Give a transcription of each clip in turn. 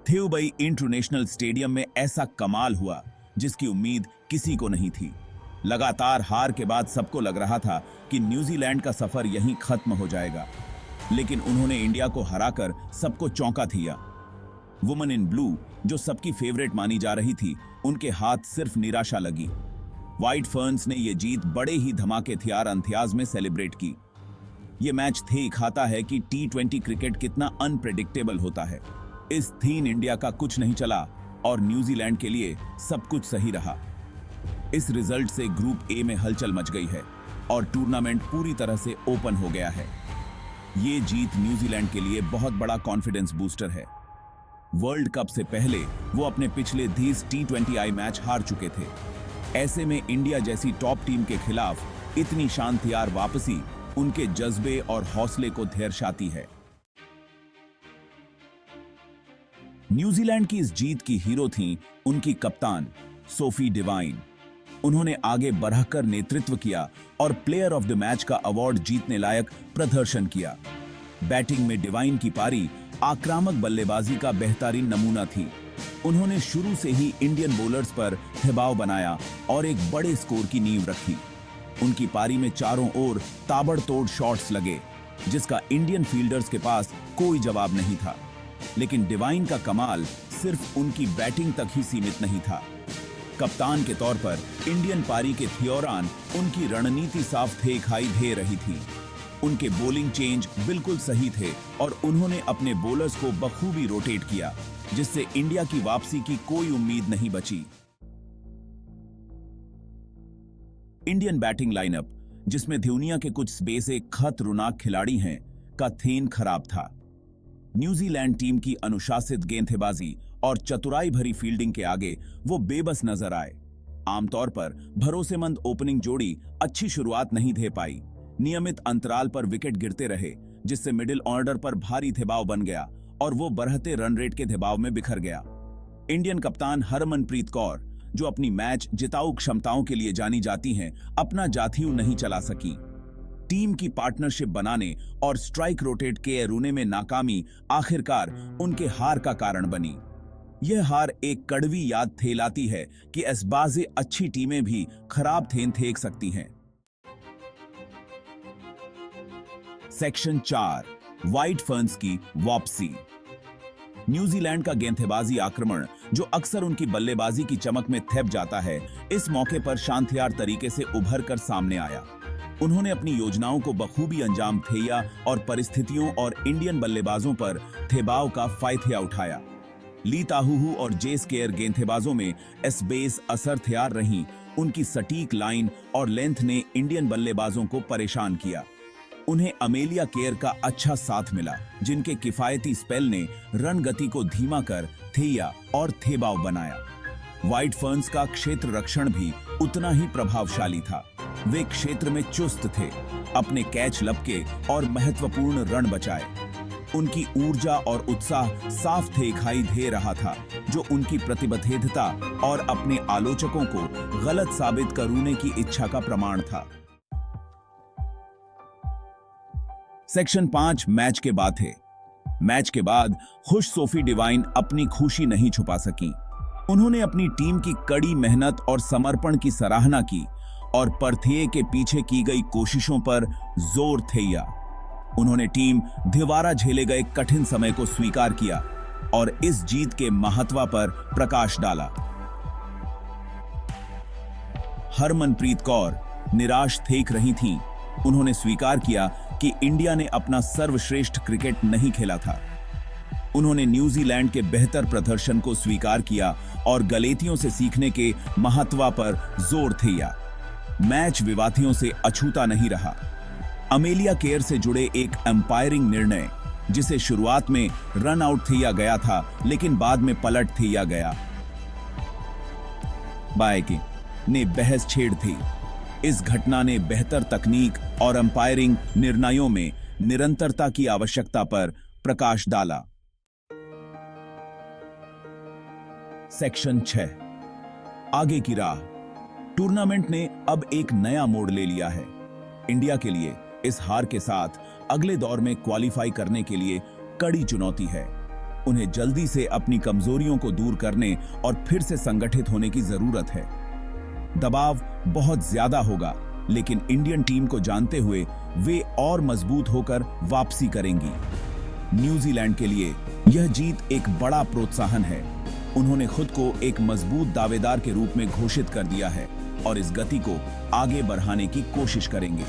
थिरुवई international stadium में ऐसा कमाल हुआ जिसकी उम्मीद किसी को नहीं थी। लगातार हार के बाद सबको लग रहा था कि न्यूजीलैंड का सफर यहीं खत्म हो जाएगा, लेकिन उन्होंने इंडिया को हराकर सबको चौंका दिया। वुमन इन ब्लू, जो सबकी फेवरेट मानी जा रही थी, उनके हाथ सिर्फ निराशा लगी। व्हाइट फर्न्स ने यह जीत बड़े ही धमाकेदार अंदाज में सेलिब्रेट की। यह मैच दिखाता है कि टी20 क्रिकेट कितना अनप्रेडिक्टेबल होता है। इस दिन इंडिया का कुछ नहीं चला और न्यूजीलैंड के लिए सब कुछ सही रहा। इस रिजल्ट से ग्रुप ए में हलचल मच गई है और टूर्नामेंट पूरी तरह से ओपन हो गया है। ये जीत न्यूजीलैंड के लिए बहुत बड़ा कॉन्फिडेंस बूस्टर है। वर्ल्ड कप से पहले वो अपने पिछले 20 टी20 मैच हार चुके थे। ऐसे में इंडिया जैसी टॉप टीम के खिलाफ इतनी शानदार वापसी उनके जज्बे और हौसले को दर्शाती है। न्यूजीलैंड की इस जीत की हीरो थीं उनकी कप्तान सोफी डिवाइन। उन्होंने आगे बढ़कर नेतृत्व किया और प्लेयर ऑफ द मैच का अवार्ड जीतने लायक प्रदर्शन किया। बैटिंग में डिवाइन की पारी आक्रामक बल्लेबाजी का बेहतरीन नमूना थी। उन्होंने शुरू से ही इंडियन बॉलर्स पर दबाव बनाया और एक बड़े स्कोर की नींव रखी। उनकी पारी में चारों ओर ताबड़तोड़ शॉट्स लगे, जिसका इंडियन फील्डर्स के पास कोई जवाब नहीं था। लेकिन डिवाइन का कमाल सिर्फ उनकी बैटिंग तक ही सीमित नहीं था। कप्तान के तौर पर इंडियन पारी के दौरान उनकी रणनीति साफ दिखाई दे रही थी। उनके बॉलिंग चेंज बिल्कुल सही थे और उन्होंने अपने बॉलर्स को बखूबी रोटेट किया, जिससे इंडिया की वापसी की कोई उम्मीद नहीं बची। इंडियन बैटिंग लाइनअप, जिसमें दुनिया के कुछ बेसिक खतरनाक खिलाड़ी हैं, का थीम खराब था। न्यूजीलैंड टीम की अनुशासित गेंदबाजी और चतुराई भरी फील्डिंग के आगे वो बेबस नजर आए। आमतौर पर भरोसेमंद ओपनिंग जोड़ी अच्छी शुरुआत नहीं दे पाई। नियमित अंतराल पर विकेट गिरते रहे, जिससे मिडिल ऑर्डर पर भारी दबाव बन गया और वो बढ़ते रन रेट के दबाव में बिखर गया। इंडियन कप्तान हरमनप्रीत कौर, जो अपनी मैच जिताऊ क्षमताओं के लिए जानी जाती हैं, अपना जाथीऊ नहीं चला सकी। टीम की पार्टनरशिप बनाने और स्ट्राइक रोटेट के रूने में नाकामी आखिरकार उनके हार का कारण बनी। यह हार एक कड़वी याद दिलाती है कि ऐसबाज़े अच्छी टीमें भी खराब देख सकती हैं। सेक्शन 4, व्हाइट फर्न्स की वापसी। न्यूजीलैंड का गेंदबाजी आक्रमण, जो अक्सर उनकी बल्लेबाजी की चमक में थेप जाता है, इस मौके पर शानदार तरीके से उभर कर सामने आया। उन्होंने अपनी योजनाओं को बखूबी अंजाम दिया और परिस्थितियों और इंडियन बल्लेबाजों पर दबाव का फायदा उठाया। ली ताहू और जेस केयर गेंदबाजों में इस बेस असर तैयार रही। उनकी सटीक लाइन और लेंथ ने इंडियन बल्लेबाजों को परेशान किया। उन्हें अमेलिया केयर का अच्छा साथ मिला, जिनके किफायती स्पेल ने रन गति को धीमा कर थेया और थेबाव बनाया। व्हाइट फर्न्स का क्षेत्र रक्षण भी उतना ही प्रभावशाली था। वे क्षेत्र में चुस्त थे, अपने कैच लपके और महत्वपूर्ण रन बचाए। उनकी ऊर्जा और उत्साह साफ दिखाई दे रहा था, जो उनकी प्रतिबद्धता और अपने आलोचकों को गलत साबित करने की इच्छा का प्रमाण था। सेक्शन 5, मैच के बाद है। मैच के बाद खुश सोफी डिवाइन अपनी खुशी नहीं छुपा सकी। उन्होंने अपनी टीम की कड़ी मेहनत और समर्पण की सराहना की और पर्थिये के पीछे की गई कोशिशों पर जोर दिया। उन्होंने टीम द्वारा झेले गए कठिन समय को स्वीकार किया और इस जीत के महत्व पर प्रकाश डाला। हरमनप्रीत कौर निराश देख रही थीं। उन्होंने स्वीकार किया कि इंडिया ने अपना सर्वश्रेष्ठ क्रिकेट नहीं खेला था। उन्होंने न्यूजीलैंड के बेहतर प्रदर्शन को स्वीकार किया और गलतियों से सीखने के महत्व पर जोर दिया। मैच विवादियों से अछूता नहीं रहा। अमेलिया केयर से जुड़े एक अंपायरिंग निर्णय, जिसे शुरुआत में रन आउट किया गया था लेकिन बाद में पलट दिया गया, बायकी ने बहस छेड़ थी। इस घटना ने बेहतर तकनीक और अंपायरिंग निर्णयों में निरंतरता की आवश्यकता पर प्रकाश डाला। सेक्शन 6, आगे की राह। टूर्नामेंट ने अब एक नया मोड़ ले लिया है। इंडिया के लिए इस हार के साथ अगले दौर में क्वालिफाई करने के लिए कड़ी चुनौती है। उन्हें जल्दी से अपनी कमजोरियों को दूर करने और फिर से संगठित होने की जरूरत है। दबाव बहुत ज्यादा होगा, लेकिन इंडियन टीम को जानते हुए वे और मजबूत होकर वापसी करेंगी। न्यूजीलैंड के लिए यह जीत एक बड़ा प्रोत्साहन है। उन्होंने खुद को एक मजबूत दावेदार के रूप में घोषित कर दिया है और इस गति को आगे बढ़ाने की कोशिश करेंगे।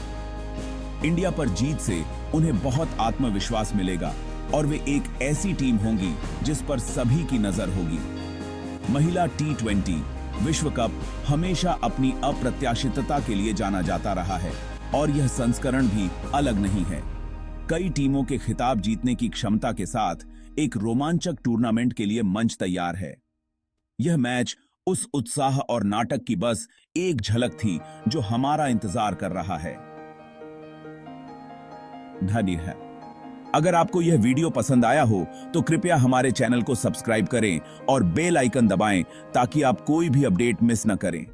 इंडिया पर जीत से उन्हें बहुत आत्मविश्वास मिलेगा और वे एक ऐसी टीम होंगी जिस पर सभी की नजर होगी। महिला T20 विश्व कप हमेशा अपनी अप्रत्याशितता के लिए जाना जाता रहा है और यह संस्करण भी अलग नहीं है। कई टीमों के खिताब जीतने की क्षमता के साथ एक रोमांचक टूर्नामेंट के लिए मंच तैयार है। यह मैच उस उत्साह और नाटक की बस एक झलक थी जो हमारा इंतजार कर रहा है। धन्यवाद। अगर आपको यह वीडियो पसंद आया हो तो कृपया हमारे चैनल को सब्सक्राइब करें और बेल आइकन दबाएं ताकि आप कोई भी अपडेट मिस न करें।